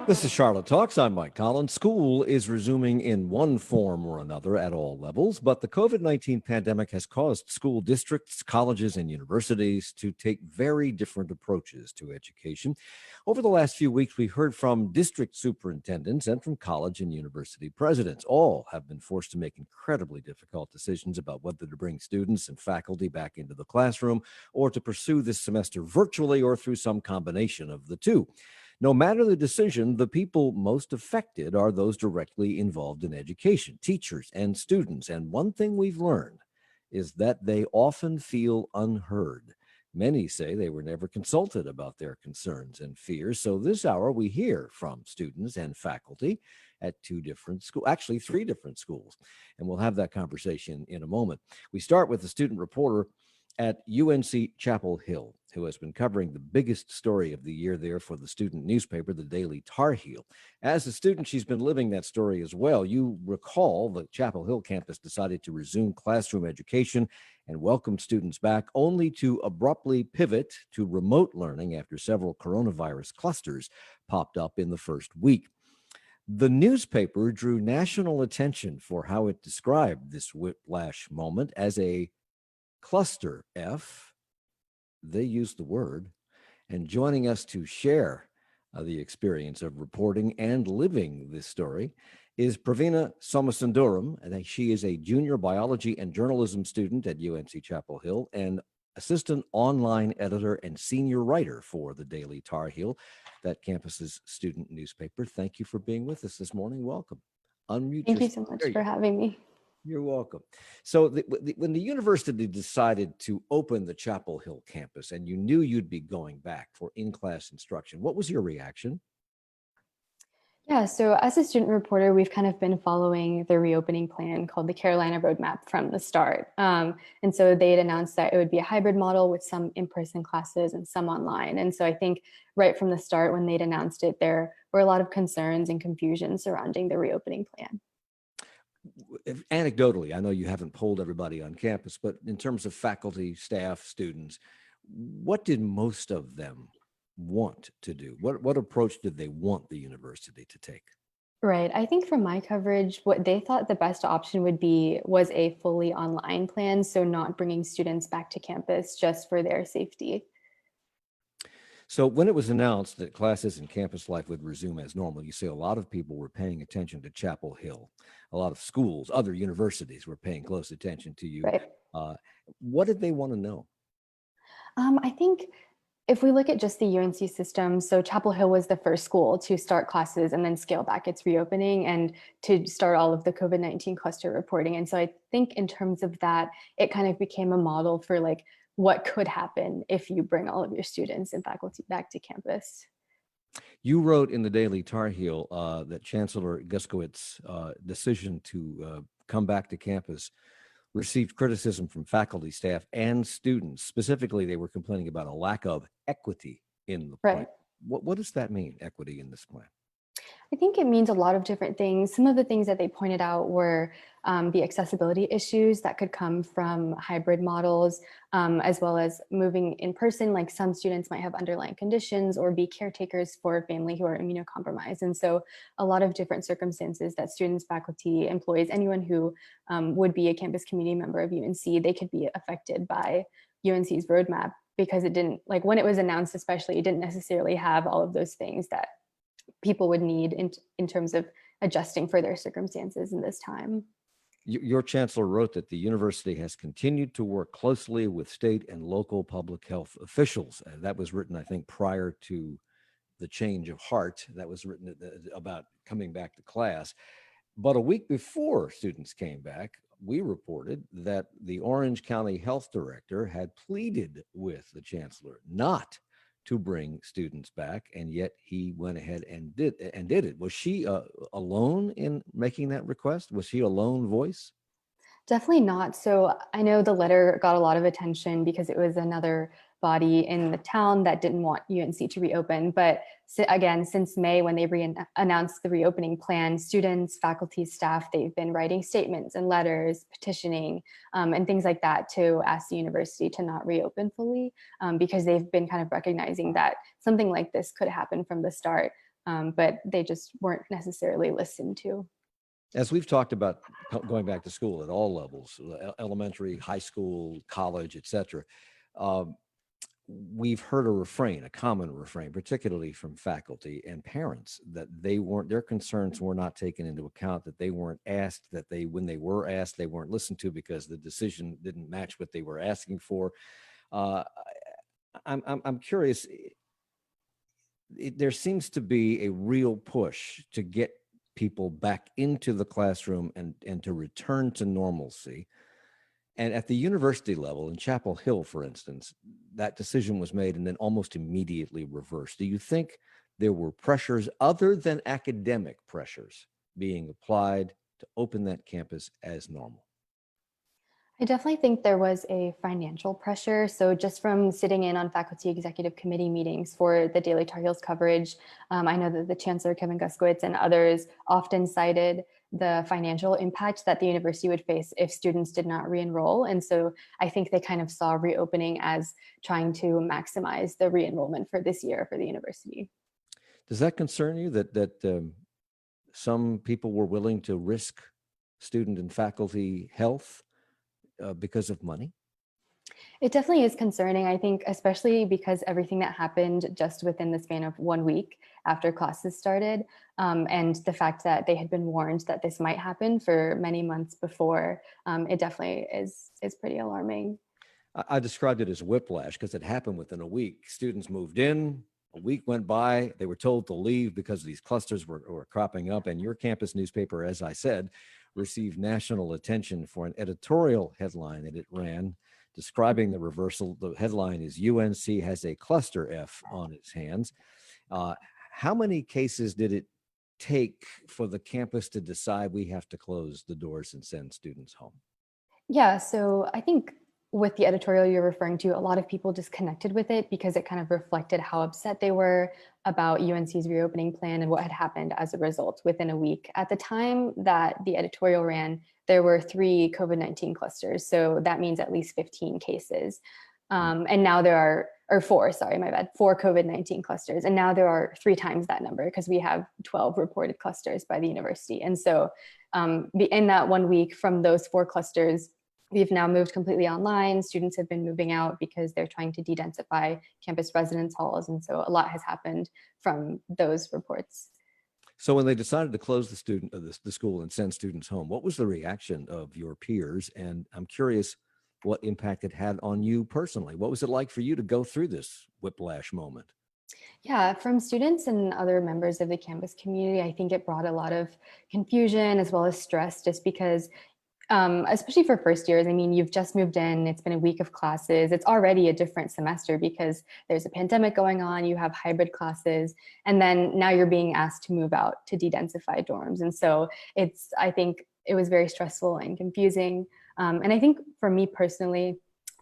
This is Charlotte Talks. I'm Mike Collins. School is resuming in one form or another at all levels, but the COVID-19 pandemic has caused school districts, colleges, and universities to take very different approaches to education. Over the last few weeks, we've heard from district superintendents and from college and university presidents. All have been forced to make incredibly difficult decisions about whether to bring students and faculty back into the classroom or to pursue this semester virtually or through some combination of the two. No matter the decision, the people most affected are those directly involved in education, teachers and students. And one thing we've learned is that they often feel unheard. Many say they were never consulted about their concerns and fears. So this hour, we hear from students and faculty at three different schools. And we'll have that conversation in a moment. We start with the student reporter at UNC-Chapel Hill, who has been covering the biggest story of the year there for the student newspaper, the Daily Tar Heel. As a student, she's been living that story as well. You recall the Chapel Hill campus decided to resume classroom education and welcome students back, only to abruptly pivot to remote learning after several coronavirus clusters popped up in the first week. The newspaper drew national attention for how it described this whiplash moment as a cluster F. They used the word. And joining us to share the experience of reporting and living this story is Pravina Somasundaram. And she is a junior biology and journalism student at UNC-Chapel Hill and assistant online editor and senior writer for the Daily Tar Heel, that campus's student newspaper. Thank you for being with us this morning. Welcome. Unmute Thank you so much for having me. You're welcome. So when the university decided to open the Chapel Hill campus and you knew you'd be going back for in-class instruction, what was your reaction? Yeah, so as a student reporter, we've kind of been following the reopening plan called the Carolina Roadmap from the start. And so they had announced that it would be a hybrid model with some in-person classes and some online. And so I think right from the start when they'd announced it, there were a lot of concerns and confusion surrounding the reopening plan. Anecdotally, I know you haven't polled everybody on campus, but in terms of faculty, staff, students, what did most of them want to do? What approach did they want the university to take? Right. I think from my coverage, what they thought the best option would be was a fully online plan. So not bringing students back to campus just for their safety. So when it was announced that classes and campus life would resume as normal, you say a lot of people were paying attention to Chapel Hill. A lot of schools, other universities were paying close attention to you. Right. What did they want to know? I think if we look at just the UNC system, so Chapel Hill was the first school to start classes and then scale back its reopening and to start all of the COVID-19 cluster reporting. And so I think in terms of that, it kind of became a model for like what could happen if you bring all of your students and faculty back to campus. You wrote in the Daily Tar Heel that Chancellor Guskiewicz' decision to come back to campus received criticism from faculty, staff, and students. Specifically, they were complaining about a lack of equity in the plan. Right. What does that mean, equity in this plan? I think it means a lot of different things. Some of the things that they pointed out were the accessibility issues that could come from hybrid models, as well as moving in person. Like some students might have underlying conditions or be caretakers for a family who are immunocompromised. And so a lot of different circumstances that students, faculty, employees, anyone who would be a campus community member of UNC, they could be affected by UNC's roadmap because it didn't, like when it was announced especially, it didn't necessarily have all of those things that people would need in terms of adjusting for their circumstances in this time. Your chancellor wrote that the university has continued to work closely with state and local public health officials. That was written, I think, prior to the change of heart that was written about coming back to class. But a week before students came back, we reported that the Orange County Health Director had pleaded with the chancellor not to bring students back, and yet he went ahead and did it. Was she alone in making that request? Was she a lone voice? Definitely not. So I know the letter got a lot of attention because it was another body in the town that didn't want UNC to reopen. But again, since May, when they announced the reopening plan, students, faculty, staff, they've been writing statements and letters, petitioning, and things like that to ask the university to not reopen fully, because they've been kind of recognizing that something like this could happen from the start. but they just weren't necessarily listened to. As we've talked about going back to school at all levels, elementary, high school, college, et cetera, um, we've heard a refrain, a common refrain, particularly from faculty and parents, that their concerns were not taken into account, that they weren't asked, when they were asked, they weren't listened to because the decision didn't match what they were asking for. Uh, I'm curious. There seems to be a real push to get people back into the classroom and to return to normalcy. And at the university level, in Chapel Hill, for instance, that decision was made and then almost immediately reversed. Do you think there were pressures other than academic pressures being applied to open that campus as normal? I definitely think there was a financial pressure. So, just from sitting in on faculty executive committee meetings for the Daily Tar Heels coverage, I know that the Chancellor, Kevin Guskiewicz, and others often cited the financial impact that the university would face if students did not re-enroll. And so I think they kind of saw reopening as trying to maximize the re-enrollment for this year for the university. Does that concern you that some people were willing to risk student and faculty health because of money? It definitely is concerning, I think, especially because everything that happened just within the span of 1 week after classes started, and the fact that they had been warned that this might happen for many months before, it definitely is pretty alarming. I described it as whiplash because it happened within a week. Students moved in, a week went by, they were told to leave because these clusters were cropping up. And your campus newspaper, as I said, received national attention for an editorial headline that it ran describing the reversal. The headline is UNC has a cluster F on its hands. Uh, how many cases did it take for the campus to decide we have to close the doors and send students home? Yeah, so I think with the editorial you're referring to, a lot of people just connected with it because it kind of reflected how upset they were about UNC's reopening plan and what had happened as a result within a week. At the time that the editorial ran, there were 3 COVID-19 clusters. So that means at least 15 cases. And now there are, or four, sorry, my bad, 4 COVID-19 clusters. And now there are 3 times that number because we have 12 reported clusters by the university. And so in that 1 week from those 4 clusters, we've now moved completely online. Students have been moving out because they're trying to de-densify campus residence halls. And so a lot has happened from those reports. So when they decided to close the school and send students home, what was the reaction of your peers? And I'm curious what impact it had on you personally. What was it like for you to go through this whiplash moment? Yeah, from students and other members of the campus community, I think it brought a lot of confusion as well as stress just because especially for first years. I mean, you've just moved in, it's been a week of classes. It's already a different semester because there's a pandemic going on, you have hybrid classes, and then now you're being asked to move out to de-densify dorms. And so I think it was very stressful and confusing. And I think for me personally,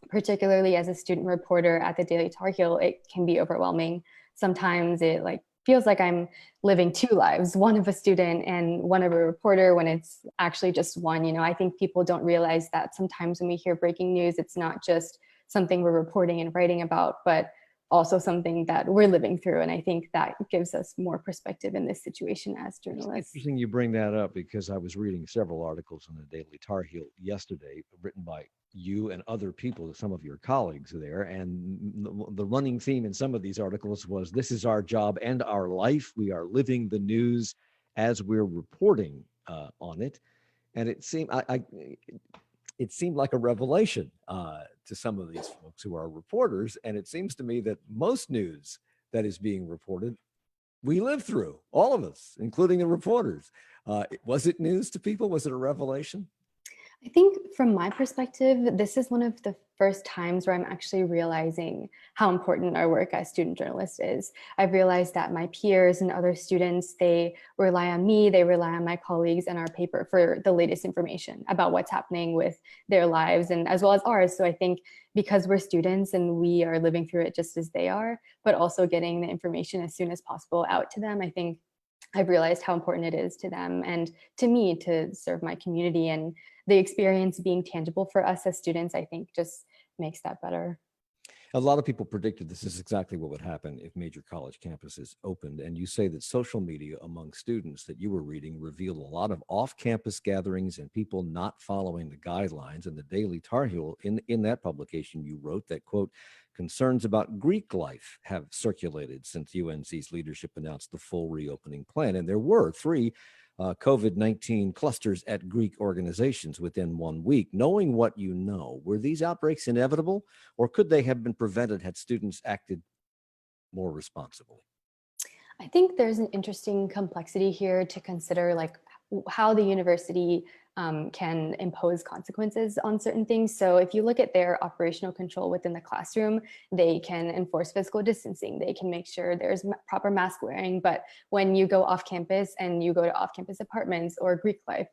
particularly as a student reporter at the Daily Tar Heel, it can be overwhelming. Sometimes it feels like I'm living 2 lives, one of a student and one of a reporter when it's actually just one. I think people don't realize that sometimes when we hear breaking news, it's not just something we're reporting and writing about, but also something that we're living through. And I think that gives us more perspective in this situation as It's journalists. interesting you bring that up because I was reading several articles in the Daily Tar Heel yesterday, written by you and other people, some of your colleagues there. And the running theme in some of these articles was, this is our job and our life. We are living the news as we're reporting on it. And it seemed like a revelation to some of these folks who are reporters. And it seems to me that most news that is being reported, we live through, all of us, including the reporters. Was it news to people? Was it a revelation? I think from my perspective, this is one of the first times where I'm actually realizing how important our work as student journalists is. I've realized that my peers and other students, they rely on me, they rely on my colleagues and our paper for the latest information about what's happening with their lives and as well as ours. So I think because we're students and we are living through it just as they are, but also getting the information as soon as possible out to them, I think I've realized how important it is to them and to me to serve my community, and the experience being tangible for us as students, I think just makes that better. A lot of people predicted this is exactly what would happen if major college campuses opened. And you say that social media among students that you were reading revealed a lot of off-campus gatherings and people not following the guidelines. And the Daily Tar Heel, in that publication, you wrote that, quote, concerns about Greek life have circulated since UNC's leadership announced the full reopening plan. And there were three COVID-19 clusters at Greek organizations within 1 week. Knowing what you know, were these outbreaks inevitable, or could they have been prevented had students acted more responsibly? I think there's an interesting complexity here to consider, like how the university can impose consequences on certain things. So if you look at their operational control within the classroom, they can enforce physical distancing. They can make sure there's proper mask wearing. But when you go off campus and you go to off campus apartments or Greek life,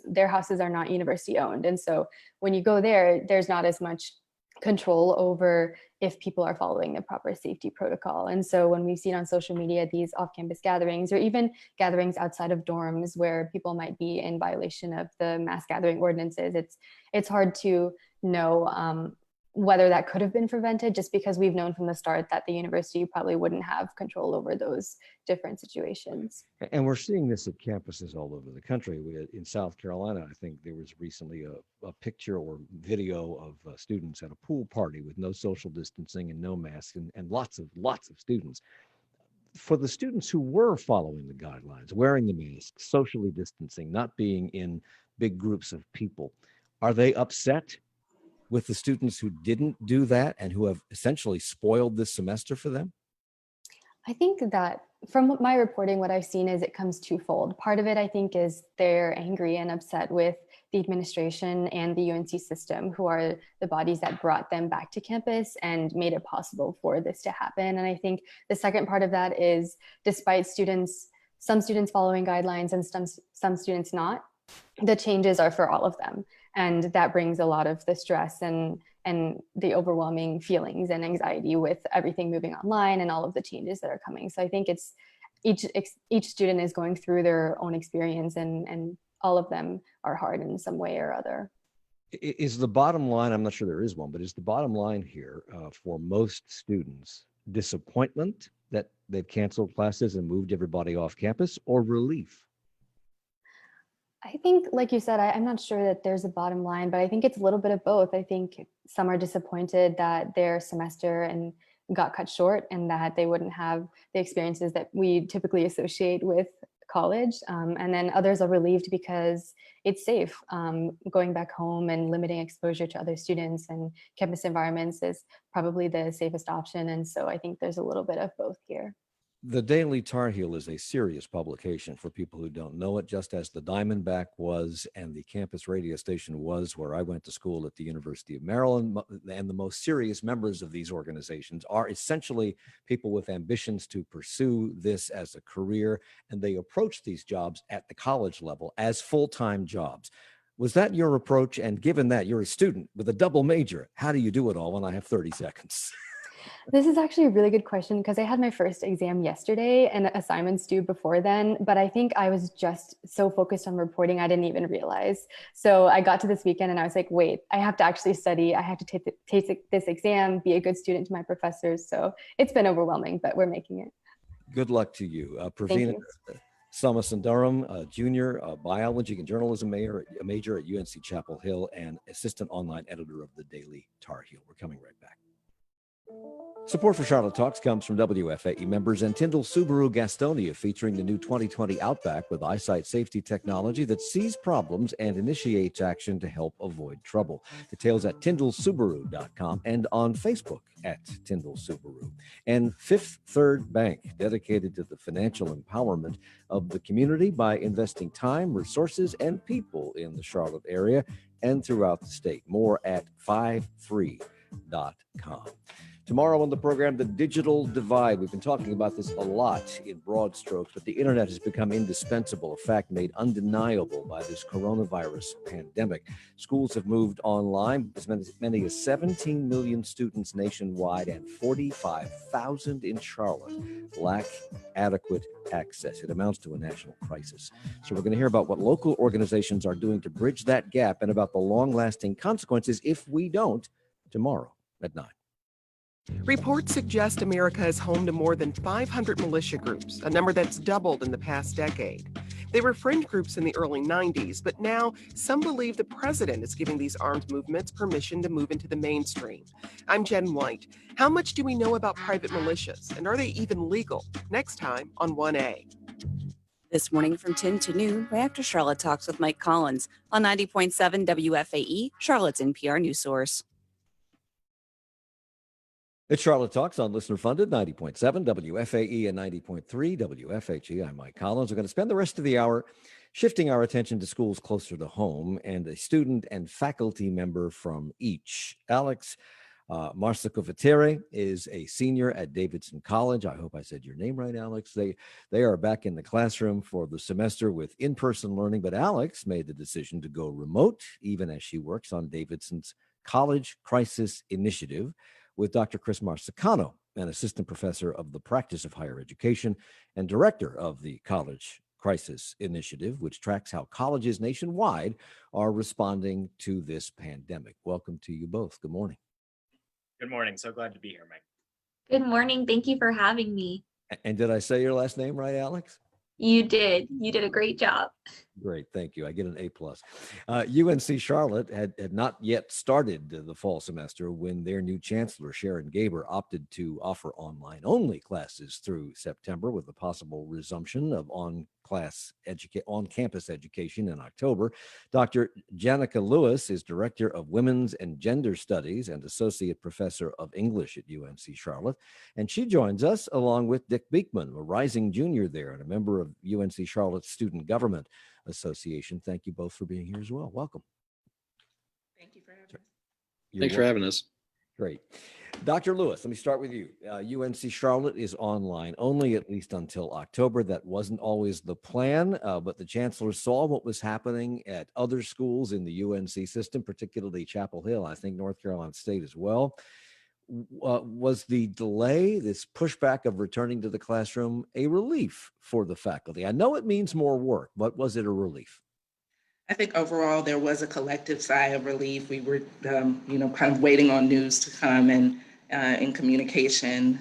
their houses are not university owned. And so when you go there, there's not as much control over if people are following the proper safety protocol. And so when we've seen on social media these off-campus gatherings or even gatherings outside of dorms where people might be in violation of the mass gathering ordinances, it's hard to know whether that could have been prevented, just because we've known from the start that the university probably wouldn't have control over those different situations. And we're seeing this at campuses all over the country. In South Carolina, I think there was recently a picture or video of students at a pool party with no social distancing and no masks, and lots of students. For the students who were following the guidelines, wearing the masks, socially distancing, not being in big groups of people, are they upset with the students who didn't do that and who have essentially spoiled this semester for them? I think that from my reporting, what I've seen is it comes twofold. Part of it, I think, is they're angry and upset with the administration and the UNC system, who are the bodies that brought them back to campus and made it possible for this to happen. And I think the second part of that is, despite some students following guidelines and some students not, the changes are for all of them. And that brings a lot of the stress and the overwhelming feelings and anxiety with everything moving online and all of the changes that are coming. So I think it's each student is going through their own experience, and all of them are hard in some way or other. Is the bottom line, I'm not sure there is one, but is the bottom line here for most students disappointment that they've canceled classes and moved everybody off campus, or relief? I think, like you said, I'm not sure that there's a bottom line, but I think it's a little bit of both. I think some are disappointed that their semester and got cut short and that they wouldn't have the experiences that we typically associate with college. And then others are relieved because it's safe. Going back home and limiting exposure to other students and campus environments is probably the safest option. And so I think there's a little bit of both here. The Daily Tar Heel is a serious publication for people who don't know it, just as the Diamondback was and the campus radio station was where I went to school at the University of Maryland. And the most serious members of these organizations are essentially people with ambitions to pursue this as a career, and they approach these jobs at the college level as full-time jobs. Was that your approach? And given that you're a student with a double major, how do you do it all when I have 30 seconds? This is actually a really good question because I had my first exam yesterday and assignments due before then, but I think I was just so focused on reporting I didn't even realize. So I got to this weekend and I was like, wait, I have to actually study. I have to take this exam, be a good student to my professors. So it's been overwhelming, but we're making it. Good luck to you. Thank Pravina you. Samasundaram, junior biology and journalism major at UNC-Chapel Hill and assistant online editor of the Daily Tar Heel. We're coming right back. Support for Charlotte Talks comes from WFAE members and Tyndall Subaru Gastonia, featuring the new 2020 Outback with eyesight safety technology that sees problems and initiates action to help avoid trouble. Details at tyndallsubaru.com and on Facebook at Tyndall Subaru. And Fifth Third Bank, dedicated to the financial empowerment of the community by investing time, resources, and people in the Charlotte area and throughout the state. More at 53.com. Tomorrow on the program, the digital divide. We've been talking about this a lot in broad strokes, but the internet has become indispensable, a fact made undeniable by this coronavirus pandemic. Schools have moved online. As many as 17 million students nationwide and 45,000 in Charlotte lack adequate access. It amounts to a national crisis. So we're going to hear about what local organizations are doing to bridge that gap and about the long-lasting consequences if we don't tomorrow at 9. Reports suggest America is home to more than 500 militia groups, a number that's doubled in the past decade. They were fringe groups in the early 90s, but now some believe the president is giving these armed movements permission to move into the mainstream. I'm Jen White. How much do we know about private militias, and are they even legal? Next time on 1A. This morning from 10 to noon, right after Charlotte Talks with Mike Collins on 90.7 WFAE, Charlotte's NPR news source. It's Charlotte Talks on listener funded 90.7 WFAE and 90.3 WFHE. I'm Mike Collins. We're going to spend the rest of the hour shifting our attention to schools closer to home and a student and faculty member from each. Alex Marsacovitere is a senior at Davidson College. I hope I said your name right, Alex. They are back in the classroom for the semester with in-person learning, but Alex made the decision to go remote, even as she works on Davidson's College Crisis Initiative with Dr. Chris Marsicano, an assistant professor of the practice of higher education and director of the College Crisis Initiative, which tracks how colleges nationwide are responding to this pandemic. Welcome to you both. Good morning. Good morning. So glad to be here, Mike. Good morning. Thank you for having me. And did I say your last name right, Alex? You did. You did a great job. Great. Thank you. I get an A+. UNC Charlotte had not yet started the fall semester when their new chancellor, Sharon Gaber, opted to offer online-only classes through September with the possible resumption of on-campus education in October. Dr. Janica Lewis is Director of Women's and Gender Studies and Associate Professor of English at UNC Charlotte. And she joins us along with Dick Beekman, a rising junior there and a member of UNC Charlotte's Student Government Association. Thank you both for being here as well. Welcome. Thank you for having us. Thanks for having us. Great. Dr. Lewis, let me start with you. UNC Charlotte is online only, at least until October. That wasn't always the plan, but the chancellor saw what was happening at other schools in the UNC system, particularly Chapel Hill, I think North Carolina State as well. Was the delay, this pushback of returning to the classroom, a relief for the faculty? I know it means more work, but was it a relief? I think overall there was a collective sigh of relief. We were, kind of waiting on news to come and in communication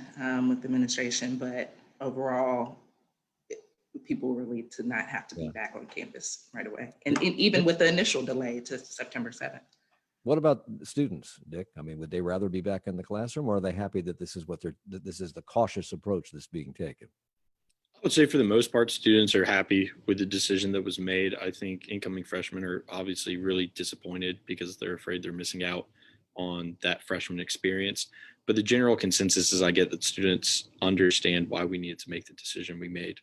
with the administration, but overall, people were relieved to not have to be back on campus right away. And even with the initial delay to September 7th. What about students, Dick? I mean, would they rather be back in the classroom, or are they happy that this is the cautious approach that's being taken? I would say for the most part, students are happy with the decision that was made. I think incoming freshmen are obviously really disappointed because they're afraid they're missing out on that freshman experience. But the general consensus is I get that students understand why we needed to make the decision we made.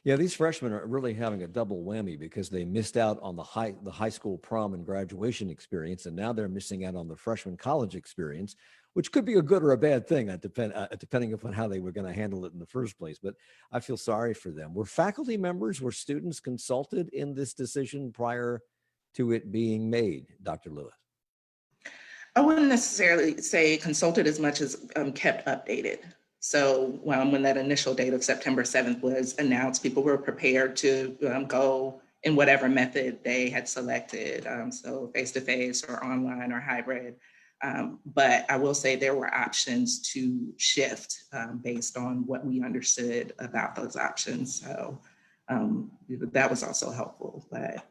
Yeah, these freshmen are really having a double whammy because they missed out on the high school prom and graduation experience, and now they're missing out on the freshman college experience, which could be a good or a bad thing, depending upon how they were going to handle it in the first place. But I feel sorry for them. Were faculty members, were students consulted in this decision prior to it being made, Dr. Lewis? I wouldn't necessarily say consulted as much as kept updated. So when that initial date of September 7th was announced, people were prepared to go in whatever method they had selected, so face-to-face or online or hybrid. But I will say there were options to shift based on what we understood about those options. So that was also helpful. But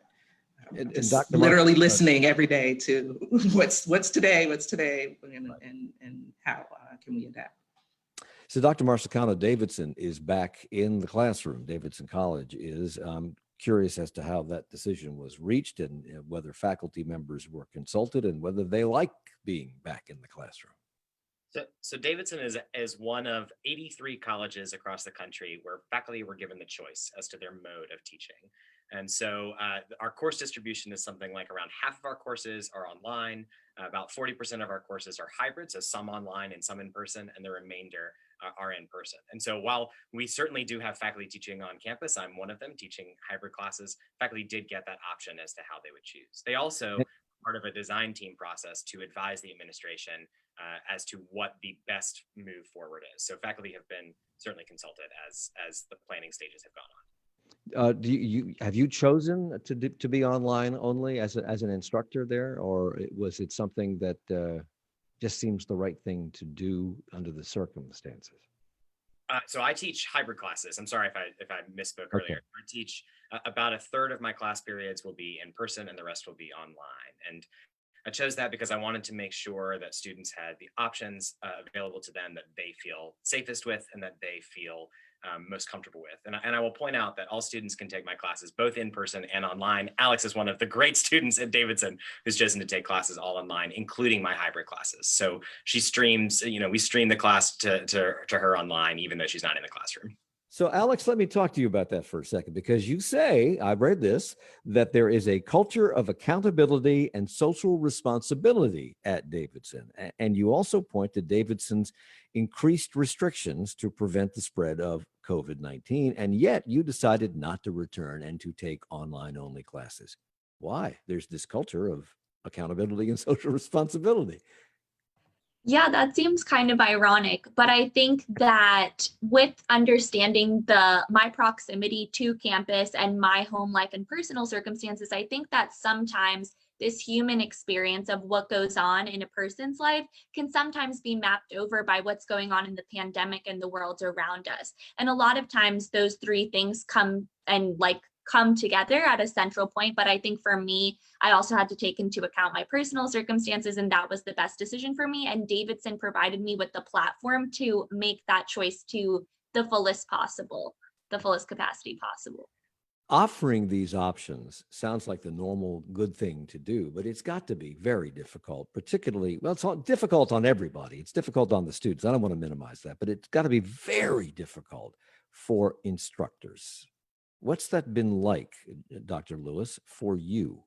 just Dr. literally listening every day to what's today, and how can we adapt. So Dr. Marsicano, Davidson is back in the classroom. Davidson College is. Curious as to how that decision was reached and whether faculty members were consulted and whether they like being back in the classroom. So Davidson is one of 83 colleges across the country where faculty were given the choice as to their mode of teaching. And so our course distribution is something like around half of our courses are online, about 40% of our courses are hybrid, so some online and some in person, and the remainder are in person. And so while we certainly do have faculty teaching on campus, I'm one of them teaching hybrid classes, faculty did get that option as to how they would choose. They also part of a design team process to advise the administration as to what the best move forward is. So faculty have been certainly consulted as the planning stages have gone on. Have you chosen to be online only as an instructor there, or was it something that just seems the right thing to do under the circumstances? So I teach hybrid classes. I'm sorry if I misspoke earlier. I teach about a third of my class periods will be in person and the rest will be online. And I chose that because I wanted to make sure that students had the options available to them that they feel safest with and that they feel most comfortable with. And I will point out that all students can take my classes both in person and online. Alex is one of the great students at Davidson who's chosen to take classes all online, including my hybrid classes. So she streams, we stream the class to her online, even though she's not in the classroom. So, Alex, let me talk to you about that for a second, because you say, I've read this, that there is a culture of accountability and social responsibility at Davidson. And you also point to Davidson's increased restrictions to prevent the spread of COVID-19. And yet you decided not to return and to take online only classes. Why? There's this culture of accountability and social responsibility. Yeah, that seems kind of ironic, but I think that with understanding my proximity to campus and my home life and personal circumstances, I think that sometimes this human experience of what goes on in a person's life can sometimes be mapped over by what's going on in the pandemic and the world around us. And a lot of times those three things come together at a central point. But I think for me, I also had to take into account my personal circumstances, and that was the best decision for me. And Davidson provided me with the platform to make that choice to the fullest capacity possible. Offering these options sounds like the normal good thing to do, but it's got to be very difficult, particularly, well, it's difficult on everybody. It's difficult on the students. I don't want to minimize that, but it's got to be very difficult for instructors. What's that been like, Dr. Lewis, for you?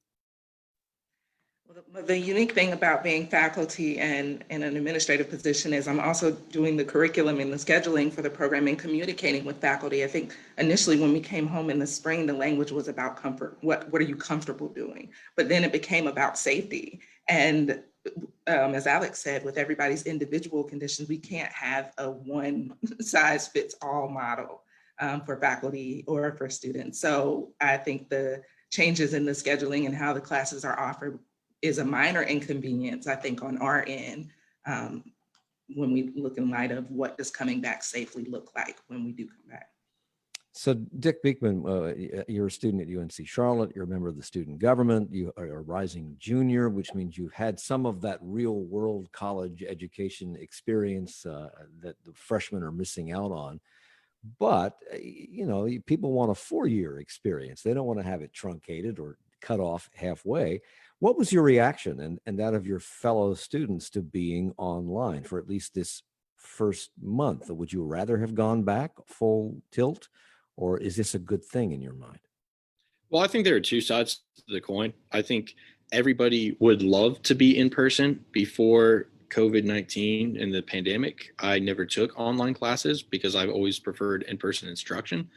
Well, the unique thing about being faculty and in an administrative position is I'm also doing the curriculum and the scheduling for the program and communicating with faculty. I think initially when we came home in the spring, the language was about comfort. What are you comfortable doing? But then it became about safety. And as Alex said, with everybody's individual conditions, we can't have a one size fits all model for faculty or for students. So I think the changes in the scheduling and how the classes are offered is a minor inconvenience, I think, on our end, when we look in light of what does coming back safely look like when we do come back. So Dick Beekman, you're a student at UNC-Charlotte, you're a member of the student government, you are a rising junior, which means you've had some of that real world college education experience that the freshmen are missing out on. But, people want a 4-year experience. They don't want to have it truncated or cut off halfway. What was your reaction and that of your fellow students to being online for at least this first month? Would you rather have gone back full tilt, or is this a good thing in your mind? Well, I think there are two sides to the coin. I think everybody would love to be in person. Before COVID-19 and the pandemic, I never took online classes because I've always preferred in-person instruction.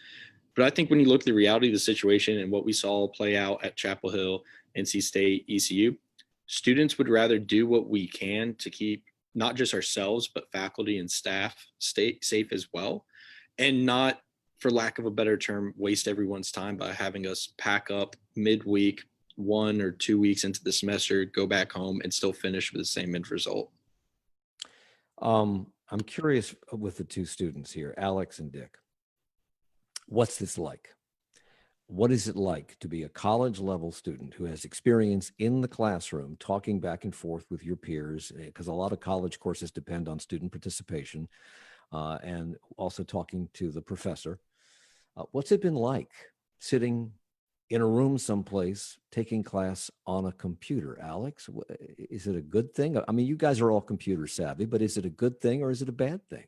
But I think when you look at the reality of the situation and what we saw play out at Chapel Hill, NC State, ECU, students would rather do what we can to keep not just ourselves, but faculty and staff safe as well, and not, for lack of a better term, waste everyone's time by having us pack up midweek, 1 or 2 weeks into the semester, go back home and still finish with the same end result. I'm curious with the two students here, Alex and Dick. What's this like? What is it like to be a college level student who has experience in the classroom, talking back and forth with your peers? Because a lot of college courses depend on student participation, and also talking to the professor. What's it been like sitting in a room someplace taking class on a computer? Alex, is it a good thing? I mean, you guys are all computer savvy, but is it a good thing or is it a bad thing?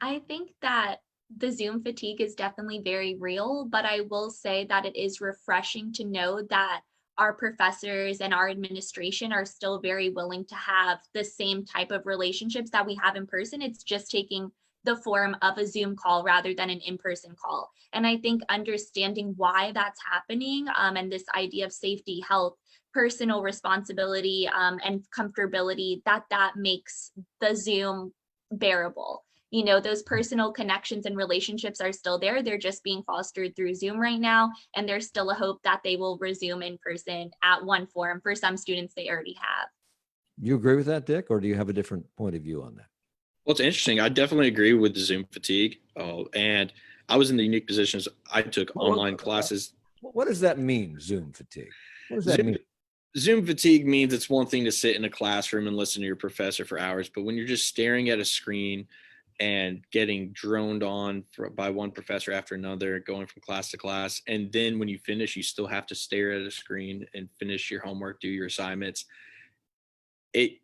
I think that the Zoom fatigue is definitely very real, but I will say that it is refreshing to know that our professors and our administration are still very willing to have the same type of relationships that we have in person. It's just taking the form of a Zoom call rather than an in-person call. And I think understanding why that's happening, and this idea of safety, health, personal responsibility, and comfortability, that makes the Zoom bearable. Those personal connections and relationships are still there. They're just being fostered through Zoom right now. And there's still a hope that they will resume in person at one form. For some students, they already have. You agree with that, Dick, or do you have a different point of view on that? Well, it's interesting. I definitely agree with the Zoom fatigue. And I was in the unique positions. I took online classes. What does that mean, Zoom fatigue? What does that Zoom, mean? Zoom fatigue means it's one thing to sit in a classroom and listen to your professor for hours, but when you're just staring at a screen and getting droned on by one professor after another, going from class to class, and then when you finish, you still have to stare at a screen and finish your homework, do your assignments. It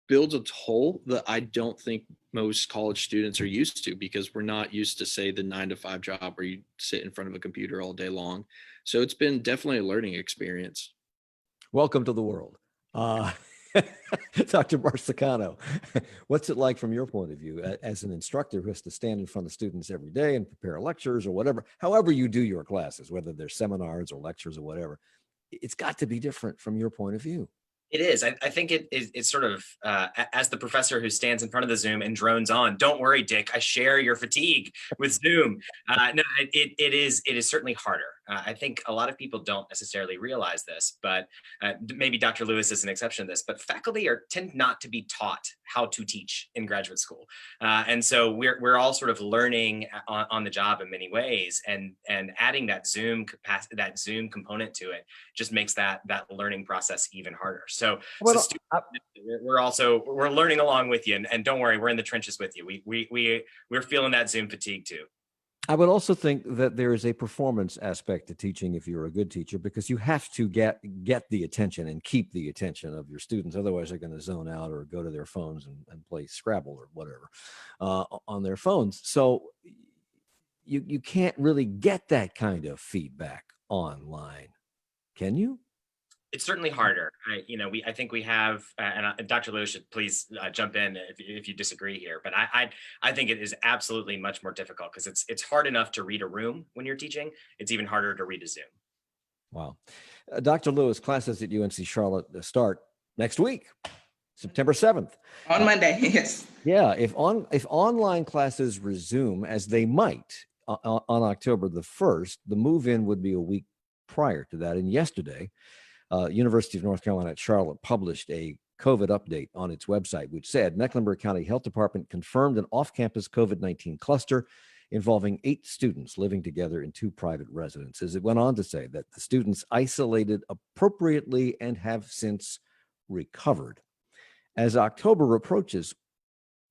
builds a toll that I don't think most college students are used to, because we're not used to, say, the 9 to 5 job where you sit in front of a computer all day long. So it's been definitely a learning experience. Welcome to the world. Dr. Barsicano, what's it like from your point of view as an instructor who has to stand in front of students every day and prepare lectures or whatever, however you do your classes, whether they're seminars or lectures or whatever? It's got to be different from your point of view. It is. I think it's sort of as the professor who stands in front of the Zoom and drones on. Don't worry, Dick. I share your fatigue with Zoom. No, it is certainly harder. I think a lot of people don't necessarily realize this, but maybe Dr. Lewis is an exception to this. But faculty tend not to be taught how to teach in graduate school, and so we're all sort of learning on the job in many ways, and adding that Zoom capacity, that Zoom component to it, just makes that learning process even harder. So we're learning along with you, and don't worry, we're in the trenches with you. We're feeling that Zoom fatigue too. I would also think that there is a performance aspect to teaching if you're a good teacher, because you have to get the attention and keep the attention of your students. Otherwise, they're going to zone out or go to their phones and play Scrabble or whatever on their phones. So you can't really get that kind of feedback online, can you? It's certainly harder. I think we have, and Dr. Lewis should please jump in if you disagree here. But I think it is absolutely much more difficult, because it's hard enough to read a room when you're teaching. It's even harder to read a Zoom. Wow. Dr. Lewis, classes at UNC Charlotte start next week, September 7th. On Monday, yes. Yeah, if online classes resume, as they might on October the 1st, the move-in would be a week prior to that. And yesterday, University of North Carolina at Charlotte published a COVID update on its website, which said Mecklenburg County Health Department confirmed an off-campus COVID-19 cluster involving 8 students living together in 2 private residences. It went on to say that the students isolated appropriately and have since recovered. As October approaches,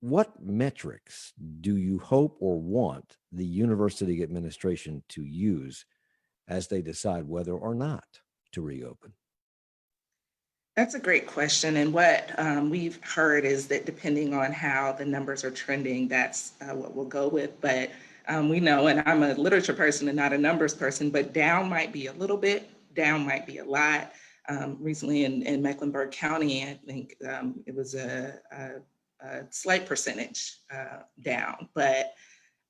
what metrics do you hope or want the university administration to use as they decide whether or not to reopen? That's a great question. And what we've heard is that depending on how the numbers are trending, that's what we'll go with. But we know, and I'm a literature person and not a numbers person, but down might be a little bit, down might be a lot. Recently in Mecklenburg County, I think it was a slight percentage down. But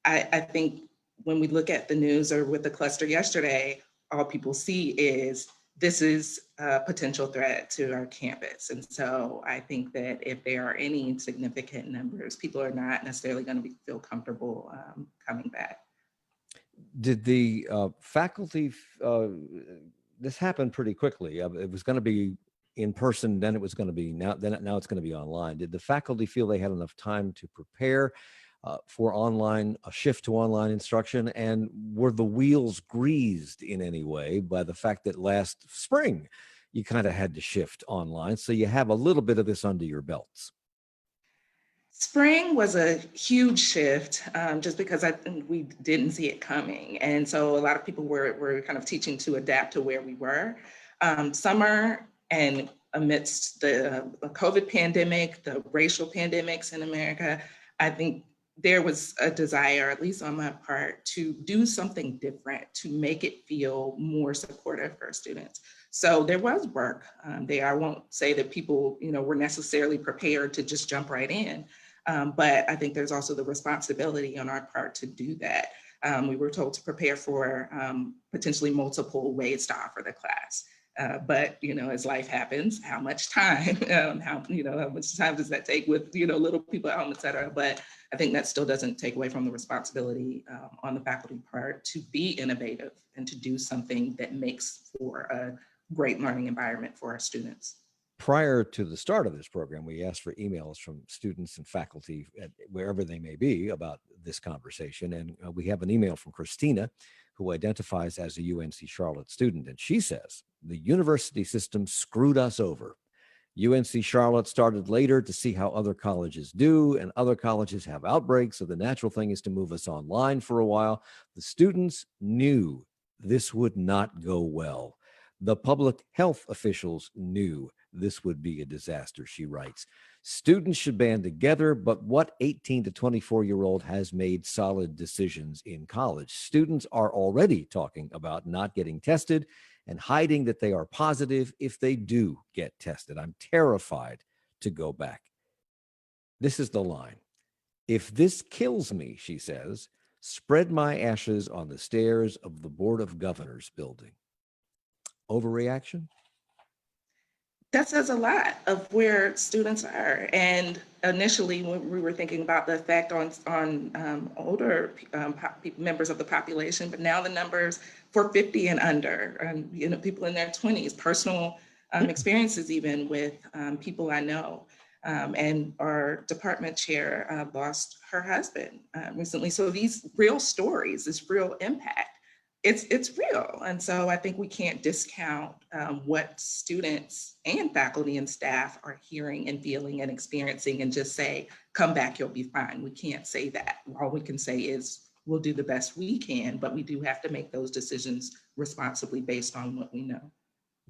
I think when we look at the news or with the cluster yesterday, all people see is this is a potential threat to our campus. And so I think that if there are any significant numbers, people are not necessarily going to feel comfortable coming back. Did the faculty, this happened pretty quickly. It was going to be in person, then it was going to be now it's going to be online. Did the faculty feel they had enough time to prepare for a shift to online instruction? And were the wheels greased in any way by the fact that last spring you kind of had to shift online, so you have a little bit of this under your belts? Spring was a huge shift just because we didn't see it coming. And so a lot of people were kind of teaching to adapt to where we were. Summer, and amidst the COVID pandemic, the racial pandemics in America, I think there was a desire, at least on my part, to do something different, to make it feel more supportive for students. So there was work there. I won't say that people, were necessarily prepared to just jump right in. But I think there's also the responsibility on our part to do that. We were told to prepare for potentially multiple ways to offer the class. But, as life happens, how much time, how much time does that take with, little people at home, et cetera. But I think that still doesn't take away from the responsibility on the faculty part to be innovative and to do something that makes for a great learning environment for our students. prior to the start of this program, we asked for emails from students and faculty wherever they may be about this conversation. And we have an email from Christina, who identifies as a UNC Charlotte student. And she says, the university system screwed us over. UNC Charlotte started later to see how other colleges do, and other colleges have outbreaks. So the natural thing is to move us online for a while. The students knew this would not go well. The public health officials knew this would be a disaster, she writes. Students should band together, but what 18 to 24-year-old has made solid decisions in college? Students are already talking about not getting tested and hiding that they are positive if they do get tested. I'm terrified to go back. This is the line. If this kills me, she says, spread my ashes on the stairs of the Board of Governors building. Overreaction? That says a lot of where students are. And initially, when we were thinking about the effect on older members of the population, but now the numbers for 50 and under, people in their 20s, personal experiences even with people I know. And our department chair lost her husband recently. So these real stories, this real impact, it's real. And so I think we can't discount what students and faculty and staff are hearing and feeling and experiencing and just say, come back, you'll be fine. We can't say that. All we can say is we'll do the best we can, but we do have to make those decisions responsibly based on what we know.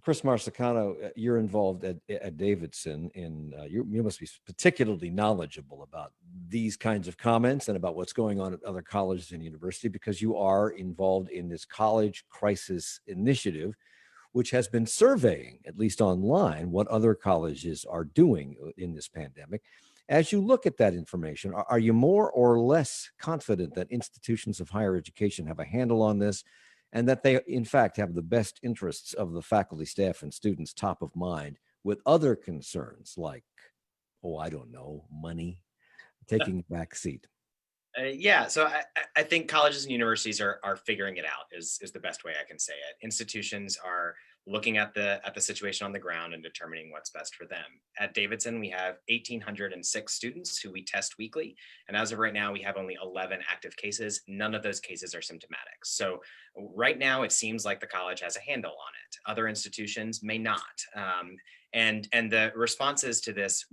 Chris Marsicano, you're involved at Davidson, you must be particularly knowledgeable about these kinds of comments and about what's going on at other colleges and universities, because you are involved in this college crisis initiative, which has been surveying, at least online, what other colleges are doing in this pandemic. As you look at that information, are you more or less confident that institutions of higher education have a handle on this, and that they, in fact, have the best interests of the faculty, staff, and students top of mind, with other concerns like, money, taking back seat? So I think colleges and universities are figuring it out is the best way I can say it. Institutions are looking at the situation on the ground and determining what's best for them. At Davidson, we have 1,806 students who we test weekly. And as of right now, we have only 11 active cases. None of those cases are symptomatic. So right now, it seems like the college has a handle on it. Other institutions may not. And the responses to this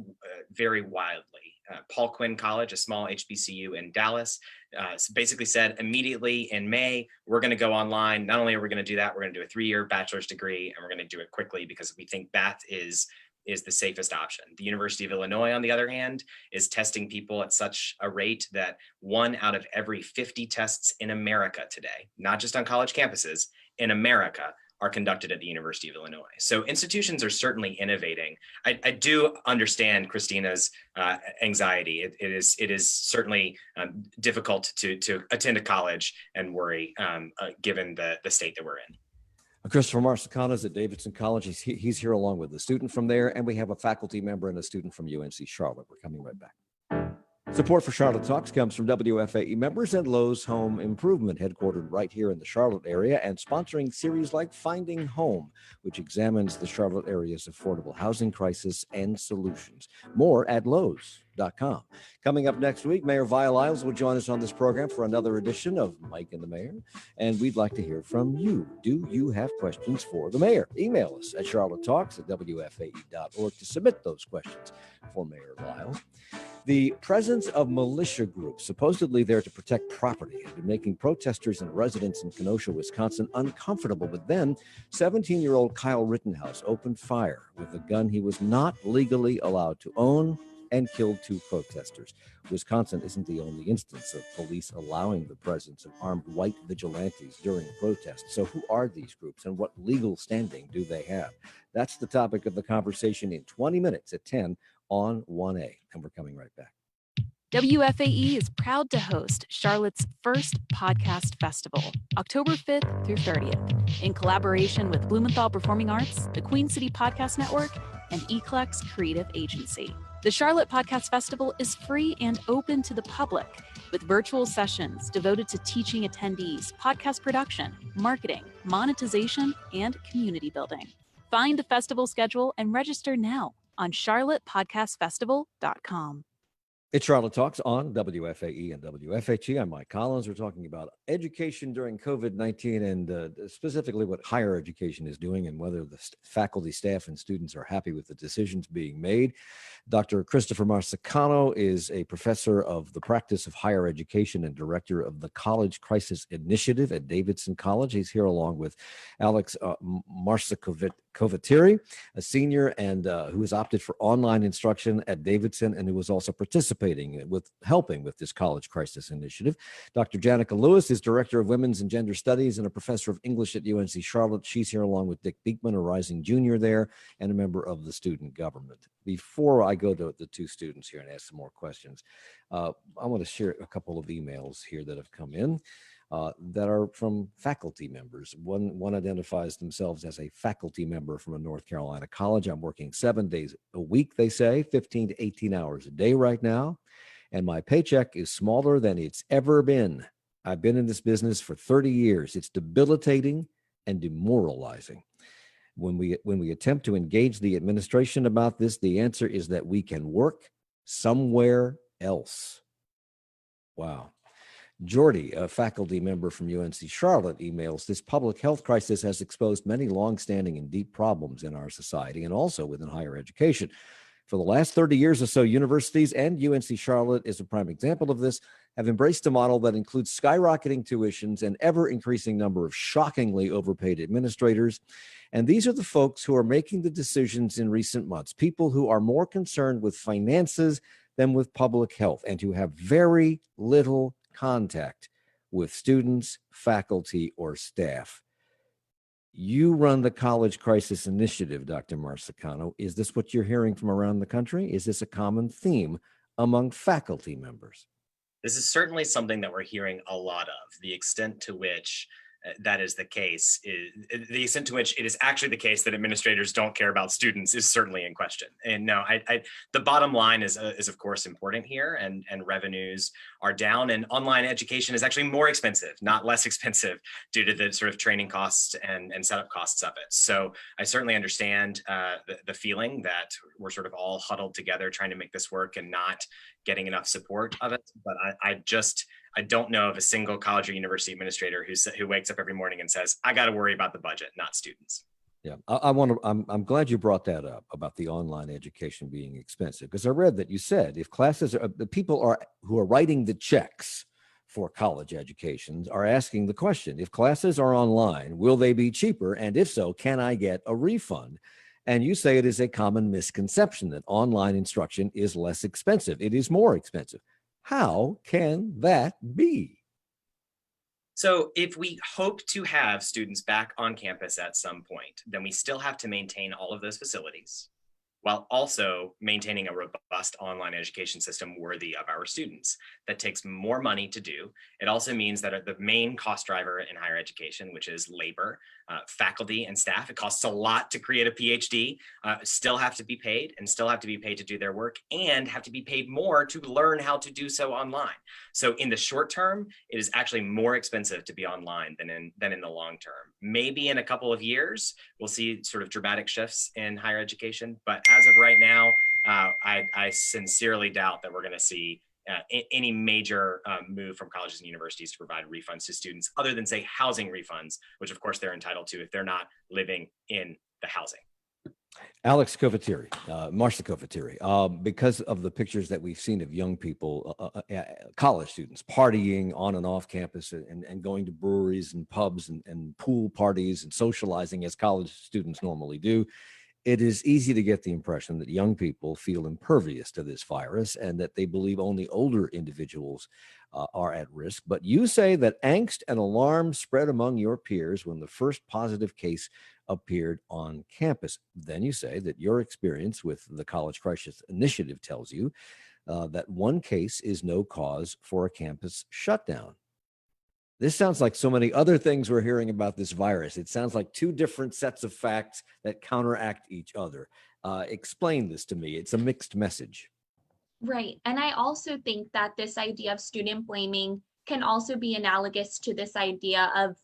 vary wildly. Paul Quinn College, a small HBCU in Dallas, basically said immediately in May, we're going to go online. Not only are we going to do that, we're going to do a 3-year bachelor's degree, and we're going to do it quickly because we think that is the safest option. The University of Illinois, on the other hand, is testing people at such a rate that 1 out of every 50 tests in America today, not just on college campuses, in America, are conducted at the University of Illinois. So institutions are certainly innovating. I do understand Christina's anxiety. It is certainly difficult to attend a college and worry given the state that we're in. Christopher Marsicano is at Davidson College. He's here along with a student from there, and we have a faculty member and a student from UNC Charlotte. We're coming right back. Support for Charlotte Talks comes from WFAE members and Lowe's Home Improvement, headquartered right here in the Charlotte area and sponsoring series like Finding Home, which examines the Charlotte area's affordable housing crisis and solutions. More at Lowe's.com. Coming up next week, Mayor Vile Isles will join us on this program for another edition of Mike and the Mayor, and we'd like to hear from you. Do you have questions for the mayor? Email us at charlottetalks@wfae.org to submit those questions for Mayor Vile. The presence of militia groups, supposedly there to protect property, have been making protesters and residents in Kenosha, Wisconsin, uncomfortable. But then 17-year-old Kyle Rittenhouse opened fire with a gun he was not legally allowed to own and killed 2 protesters. Wisconsin isn't the only instance of police allowing the presence of armed white vigilantes during a protest. So who are these groups and what legal standing do they have? That's the topic of the conversation in 20 minutes at 10 on 1A. And we're coming right back. WFAE is proud to host Charlotte's first podcast festival, October 5th through 30th, in collaboration with Blumenthal Performing Arts, the Queen City Podcast Network, and Eclex Creative Agency. The Charlotte Podcast Festival is free and open to the public, with virtual sessions devoted to teaching attendees, podcast production, marketing, monetization, and community building. Find the festival schedule and register now on charlottepodcastfestival.com. It's Charlotte Talks on WFAE and WFHE. I'm Mike Collins. We're talking about education during COVID-19 and specifically what higher education is doing and whether the faculty, staff, and students are happy with the decisions being made. Dr. Christopher Marsicano is a professor of the practice of higher education and director of the College Crisis Initiative at Davidson College. He's here along with Alex Marsicovatiri, a senior and who has opted for online instruction at Davidson and who was also participating with helping with this College Crisis Initiative. Dr. Janica Lewis is Director of Women's and Gender Studies and a professor of English at UNC-Charlotte. She's here along with Dick Beekman, a rising junior there and a member of the student government. Before I go to the two students here and ask some more questions, I want to share a couple of emails here that have come in that are from faculty members. One identifies themselves as a faculty member from a North Carolina college. I'm working 7 days a week, they say, 15 to 18 hours a day right now, and my paycheck is smaller than it's ever been. I've been in this business for 30 years. It's debilitating and demoralizing. When we attempt to engage the administration about this, the answer is that we can work somewhere else. Wow. Jordy, a faculty member from UNC-Charlotte, emails, this public health crisis has exposed many longstanding and deep problems in our society and also within higher education. For the last 30 years or so, universities, and UNC-Charlotte is a prime example of this, have embraced a model that includes skyrocketing tuitions and ever-increasing number of shockingly overpaid administrators. And these are the folks who are making the decisions in recent months, people who are more concerned with finances than with public health and who have very little contact with students, faculty, or staff. You run the College Crisis Initiative, Dr. Marsicano. Is this what you're hearing from around the country? Is this a common theme among faculty members? This is certainly something that we're hearing a lot of. The extent to which that is the case is the extent to which it is actually the case that administrators don't care about students is certainly in question. And no, the bottom line is of course important here, and revenues are down, and online education is actually more expensive, not less expensive, due to the sort of training costs and setup costs of it. So I certainly understand the feeling that we're sort of all huddled together trying to make this work and not getting enough support of it. But I don't know of a single college or university administrator who wakes up every morning and says, I got to worry about the budget, not students. Yeah, I'm glad you brought that up about the online education being expensive, because I read that you said if classes are, the people who are writing the checks for college educations are asking the question, if classes are online, will they be cheaper? And if so, can I get a refund? And you say it is a common misconception that online instruction is less expensive. It is more expensive. How can that be? So if we hope to have students back on campus at some point, then we still have to maintain all of those facilities while also maintaining a robust online education system worthy of our students. That takes more money to do. It also means that the main cost driver in higher education, which is labor, faculty and staff, it costs a lot to create a PhD, still have to be paid and still have to be paid to do their work and have to be paid more to learn how to do so online. So in the short term, it is actually more expensive to be online than in the long term. Maybe in a couple of years, we'll see sort of dramatic shifts in higher education. But as of right now, I sincerely doubt that we're going to see any major move from colleges and universities to provide refunds to students, other than say housing refunds, which of course they're entitled to if they're not living in the housing. Alex Marsicovatiri, because of the pictures that we've seen of young people, college students partying on and off campus and going to breweries and pubs and pool parties and socializing as college students normally do, it is easy to get the impression that young people feel impervious to this virus and that they believe only older individuals are at risk. But you say that angst and alarm spread among your peers when the first positive case appeared on campus. Then you say that your experience with the College Crisis Initiative tells you that one case is no cause for a campus shutdown. This sounds like so many other things we're hearing about this virus. It sounds like two different sets of facts that counteract each other. Explain this to me. It's a mixed message. Right. And I also think that this idea of student blaming can also be analogous to this idea of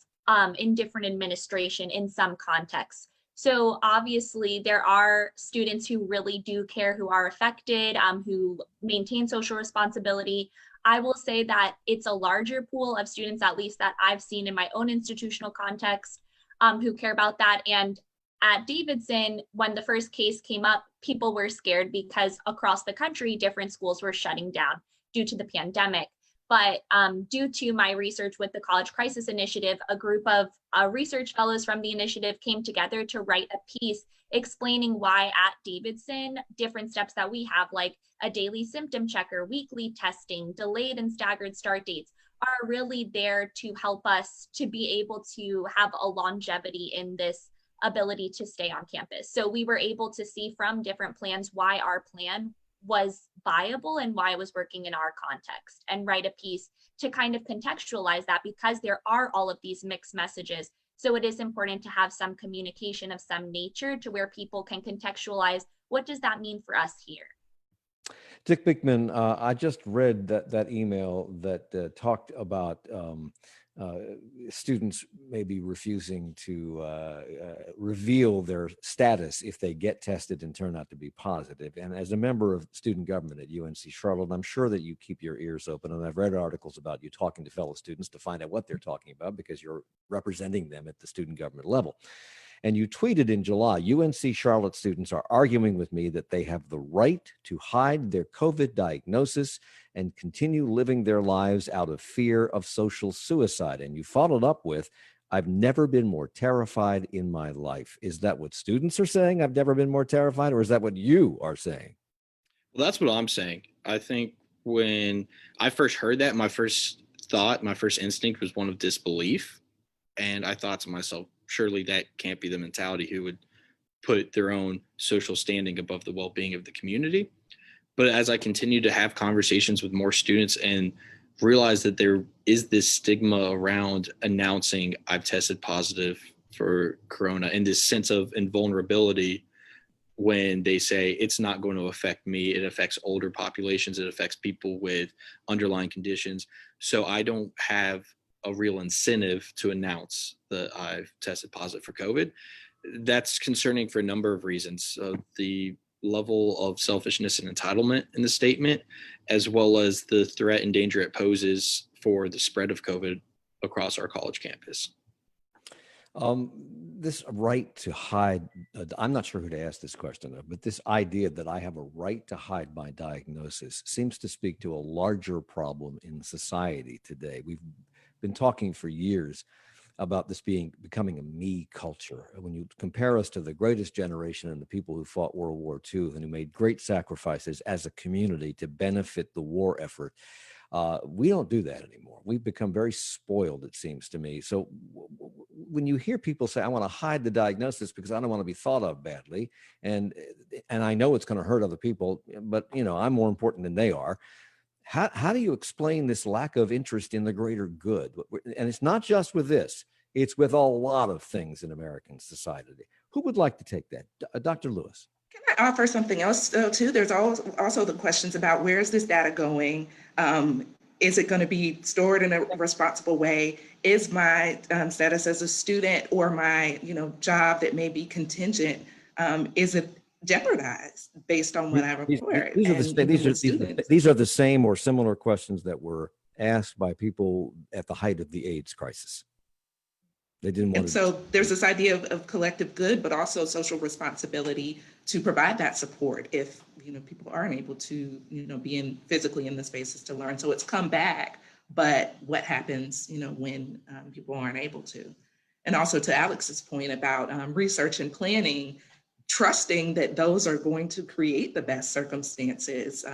indifferent administration in some contexts. So obviously there are students who really do care, who are affected, who maintain social responsibility. I will say that it's a larger pool of students, at least that I've seen in my own institutional context, who care about that. And at Davidson, when the first case came up, people were scared because across the country, different schools were shutting down due to the pandemic. But due to my research with the College Crisis Initiative, a group of research fellows from the initiative came together to write a piece explaining why at Davidson, different steps that we have, like a daily symptom checker, weekly testing, delayed and staggered start dates, are really there to help us to be able to have a longevity in this ability to stay on campus. So we were able to see from different plans why our plan was viable and why it was working in our context, and write a piece to kind of contextualize that, because there are all of these mixed messages. So it is important to have some communication of some nature to where people can contextualize, what does that mean for us here? Dick Bickman, I just read that email that talked about students maybe refusing to reveal their status if they get tested and turn out to be positive. And as a member of student government at UNC Charlotte, I'm sure that you keep your ears open. And I've read articles about you talking to fellow students to find out what they're talking about, because you're representing them at the student government level. And you tweeted in July, UNC Charlotte students are arguing with me that they have the right to hide their COVID diagnosis and continue living their lives out of fear of social suicide. And you followed up with, I've never been more terrified in my life. Is that what students are saying? I've never been more terrified, or is that what you are saying? Well, that's what I'm saying. I think when I first heard that, my first instinct was one of disbelief. And I thought to myself, surely that can't be the mentality who would put their own social standing above the well-being of the community. But as I continue to have conversations with more students and realize that there is this stigma around announcing I've tested positive for corona, and this sense of invulnerability when they say it's not going to affect me, it affects older populations, it affects people with underlying conditions. So I don't have a real incentive to announce that I've tested positive for COVID. That's concerning for a number of reasons. The level of selfishness and entitlement in the statement, as well as the threat and danger it poses for the spread of COVID across our college campus. This right to hide, I'm not sure who to ask this question of, but this idea that I have a right to hide my diagnosis seems to speak to a larger problem in society today. We've been talking for years about this becoming a me culture. When you compare us to the greatest generation and the people who fought World War II and who made great sacrifices as a community to benefit the war effort, we don't do that anymore. We've become very spoiled, it seems to me. So when you hear people say, I want to hide the diagnosis because I don't want to be thought of badly, and I know it's going to hurt other people, but I'm more important than they are. How do you explain this lack of interest in the greater good? And it's not just with this, it's with a lot of things in American society. Who would like to take that? Dr. Lewis. Can I offer something else though, too? There's also the questions about where is this data going? Is it going to be stored in a responsible way? Is my status as a student or my job that may be contingent, is it jeopardized based on what I report? These are the same or similar questions that were asked by people at the height of the AIDS crisis. They didn't want and so there's this idea of collective good, but also social responsibility to provide that support if people aren't able to be physically in the spaces to learn. So it's come back, but what happens when people aren't able to? And also to Alex's point about research and planning, trusting that those are going to create the best circumstances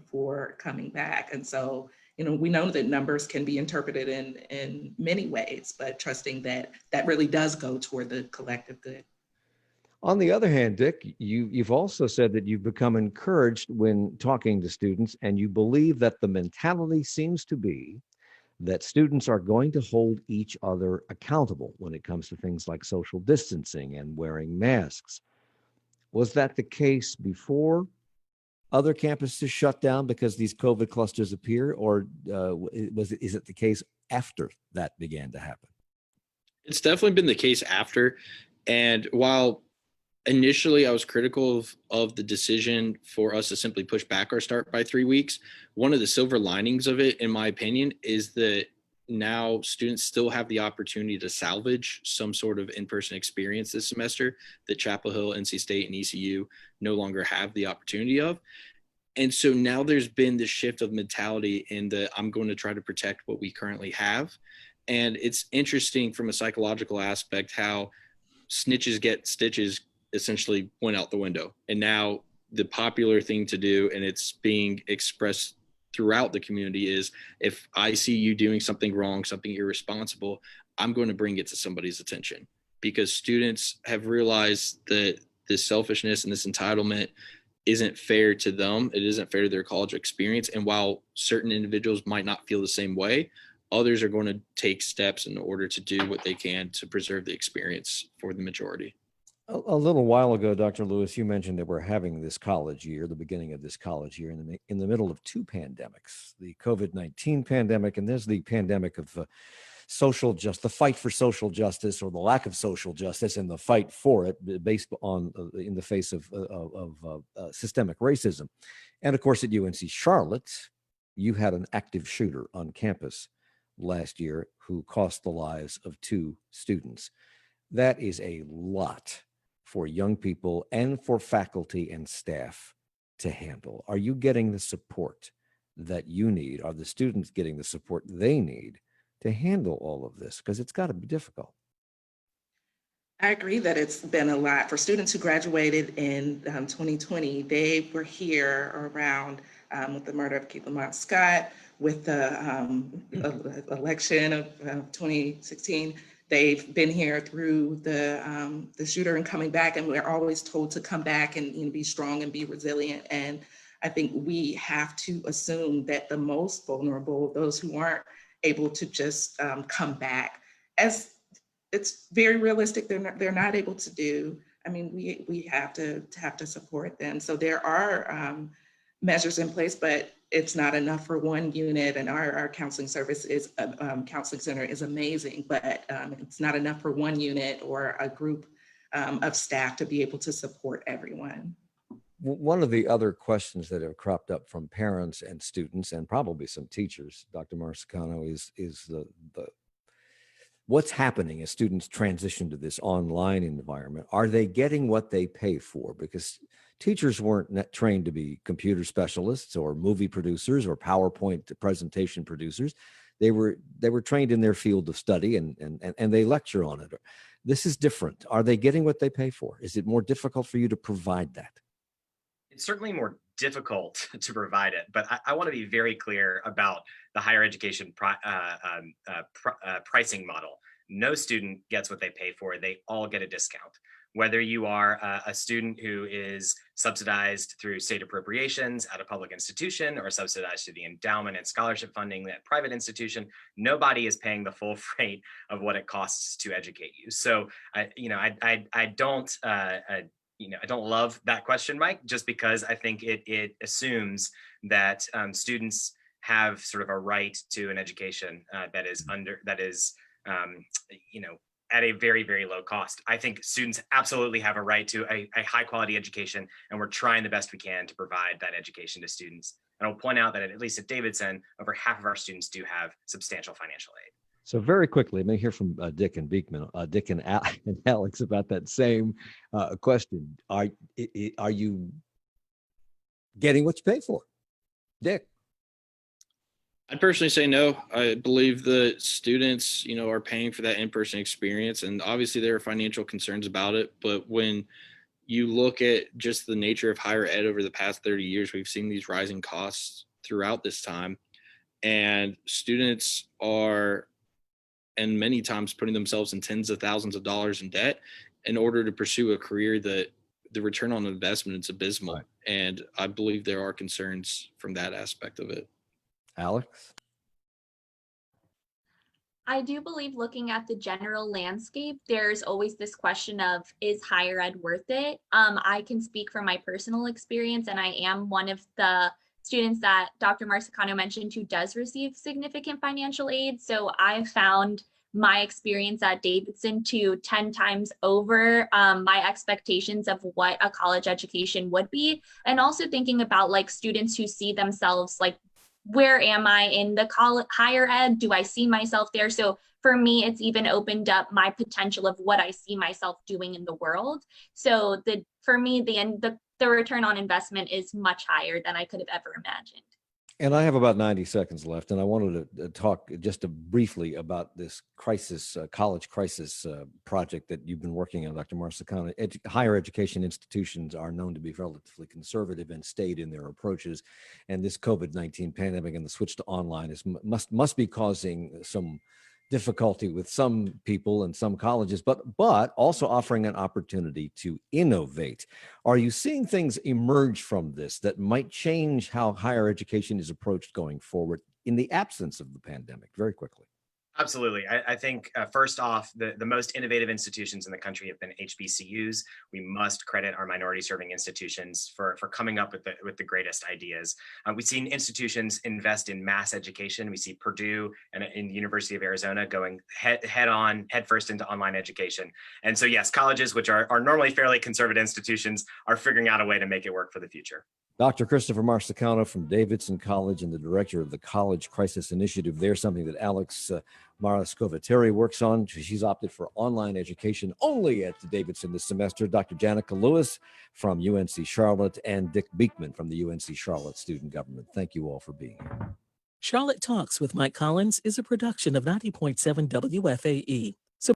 for coming back. And so, we know that numbers can be interpreted in many ways, but trusting that really does go toward the collective good. On the other hand, Dick, you've also said that you've become encouraged when talking to students, and you believe that the mentality seems to be that students are going to hold each other accountable when it comes to things like social distancing and wearing masks. Was that the case before other campuses shut down because these COVID clusters appear, or is it the case after that began to happen? It's definitely been the case after. And while Initially, I was critical of the decision for us to simply push back our start by 3 weeks. One of the silver linings of it, in my opinion, is that now students still have the opportunity to salvage some sort of in-person experience this semester that Chapel Hill, NC State, and ECU no longer have the opportunity of. And so now there's been this shift of mentality in the I'm going to try to protect what we currently have. And it's interesting from a psychological aspect how snitches get stitches essentially went out the window. And now the popular thing to do, and it's being expressed throughout the community, is if I see you doing something wrong, something irresponsible, I'm going to bring it to somebody's attention, because students have realized that this selfishness and this entitlement isn't fair to them. It isn't fair to their college experience. And while certain individuals might not feel the same way, others are going to take steps in order to do what they can to preserve the experience for the majority. A little while ago, Dr. Lewis, you mentioned that we're having this college year, the beginning of this college year, in the middle of two pandemics, the COVID-19 pandemic, and there's the pandemic of the fight for social justice, or the lack of social justice, and the fight for it based on in the face of systemic racism. And of course, at UNC Charlotte, you had an active shooter on campus last year who cost the lives of 2 students. That is a lot for young people and for faculty and staff to handle. Are you getting the support that you need? Are the students getting the support they need to handle all of this? Because it's got to be difficult. I agree that it's been a lot. For students who graduated in 2020, they were here around with the murder of Keith Lamont Scott, with the election of 2016. They've been here through the shooter and coming back, and we're always told to come back and be strong and be resilient. And I think we have to assume that the most vulnerable, those who aren't able to just come back, as it's very realistic, they're not able to do. I mean, we have to support them. So there are measures in place, but it's not enough for one unit. And our counseling service is counseling center is amazing, but it's not enough for one unit or a group of staff to be able to support everyone. One of the other questions that have cropped up from parents and students, and probably some teachers, Dr. Marsicano, is the what's happening as students transition to this online environment. Are they getting what they pay for? Because teachers weren't trained to be computer specialists or movie producers or PowerPoint presentation producers. They were trained in their field of study, and they lecture on it. This is different. Are they getting what they pay for? Is it more difficult for you to provide that? It's certainly more difficult to provide it, but I want to be very clear about the higher education pricing model. No student gets what they pay for. They all get a discount. Whether you are a student who is subsidized through state appropriations at a public institution, or subsidized through the endowment and scholarship funding at private institution, nobody is paying the full freight of what it costs to educate you. So, I don't love that question, Mike, just because I think it assumes that students have sort of a right to an education that is at a very, very low cost. I think students absolutely have a right to a high quality education, and we're trying the best we can to provide that education to students. And I'll point out that at least at Davidson, over half of our students do have substantial financial aid. So very quickly, let me hear from Dick and Beekman, Dick and Alex about that same question. Are you getting what you pay for? Dick? I'd personally say no. I believe the students, are paying for that in-person experience, and obviously there are financial concerns about it. But when you look at just the nature of higher ed over the past 30 years, we've seen these rising costs throughout this time, and students are, and many times, putting themselves in tens of thousands of dollars in debt in order to pursue a career that the return on investment is abysmal. Right. And I believe there are concerns from that aspect of it. Alex? I do believe, looking at the general landscape, there's always this question of, is higher ed worth it? I can speak from my personal experience, and I am one of the students that Dr. Marsicano mentioned who does receive significant financial aid. So I've found my experience at Davidson to 10 times over my expectations of what a college education would be. And also thinking about like students who see themselves like, where am I in the college higher ed? Do I see myself there? So for me, it's even opened up my potential of what I see myself doing in the world. So for me, the return on investment is much higher than I could have ever imagined. And I have about 90 seconds left, and I wanted to talk just briefly about this crisis, college crisis project that you've been working on, Dr. Marsicano. Higher education institutions are known to be relatively conservative and staid in their approaches, and this COVID-19 pandemic and the switch to online must be causing some difficulty with some people and some colleges, but also offering an opportunity to innovate. Are you seeing things emerge from this that might change how higher education is approached going forward in the absence of the pandemic? Very quickly. Absolutely. I think first off, the most innovative institutions in the country have been HBCUs. We must credit our minority serving institutions for coming up with the greatest ideas. We've seen institutions invest in mass education. We see Purdue and in the University of Arizona going head first into online education. And so yes, colleges, which are normally fairly conservative institutions, are figuring out a way to make it work for the future. Dr. Christopher Marsicano from Davidson College and the director of the College Crisis Initiative. There's something that Alex Marascovateri works on. She's opted for online education only at Davidson this semester. Dr. Janica Lewis from UNC Charlotte and Dick Beekman from the UNC Charlotte Student Government. Thank you all for being here. Charlotte Talks with Mike Collins is a production of 90.7 WFAE.